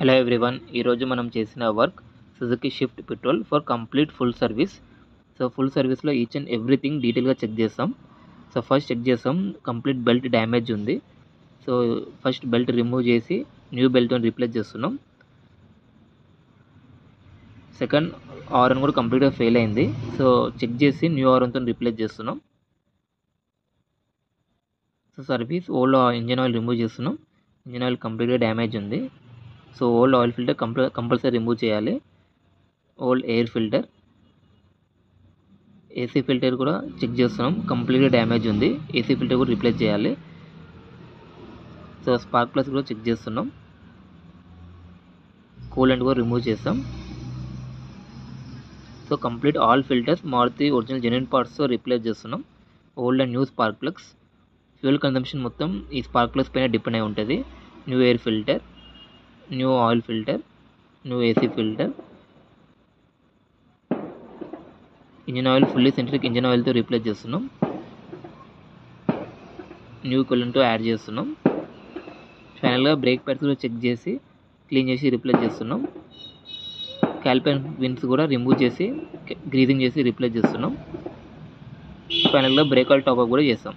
Hello everyone, ఈరోజు మనం చేసిన work Suzuki shift petrol for complete full service. So full సర్వీస్లో ఈచ్ అండ్ ఎవ్రీథింగ్ డీటెయిల్గా చెక్ చేస్తాం. సో ఫస్ట్ చెక్ చేస్తాం కంప్లీట్ బెల్ట్ డ్యామేజ్ ఉంది. సో ఫస్ట్ బెల్ట్ రిమూవ్ చేసి న్యూ బెల్ట్తో రీప్లేస్ చేస్తున్నాం. సెకండ్ ఆరన్ కూడా కంప్లీట్గా ఫెయిల్ అయింది. సో చెక్ చేసి న్యూ ఆరన్తో రీప్లేస్ చేస్తున్నాం. So service old engine oil remove చేస్తున్నాం. ఇంజిన్ ఆయిల్ కంప్లీట్గా డ్యామేజ్ ఉంది. So old oil filter compulsory remove చేయాలి. Old air filter, AC filter కూడా చెక్ చేస్తున్నాం, కంప్లీట్గా డ్యామేజ్ ఉంది. ఏసీ ఫిల్టర్ కూడా రీప్లేస్ చేయాలి. సో స్పార్క్ ప్లస్ కూడా చెక్ చేస్తున్నాం. కూలెంట్ కూడా రిమూవ్ చేస్తాం. So complete all filters Maruti original genuine పార్ట్స్తో రీప్లేస్ చేస్తున్నాం. Old and new spark plugs, fuel consumption మొత్తం ఈ స్పార్క్ ప్లగ్స్ పైన డిపెండ్ అయి ఉంటుంది. New air filter, new oil filter, new AC filter, engine oil fully synthetic engine ఆయిల్తో replace చేస్తున్నాం. New కూలెంట్తో add చేస్తున్నాం. ఫైనల్గా బ్రేక్ ప్యాడ్స్ కూడా చెక్ చేసి క్లీన్ చేసి రీప్లేస్ చేస్తున్నాం. క్యాలిపర్ విన్స్ కూడా రిమూవ్ చేసి గ్రీజింగ్ చేసి రీప్లేస్ చేస్తున్నాం. ఫైనల్గా బ్రేక్ ఆయిల్ టాప్ అప్ కూడా చేస్తాం.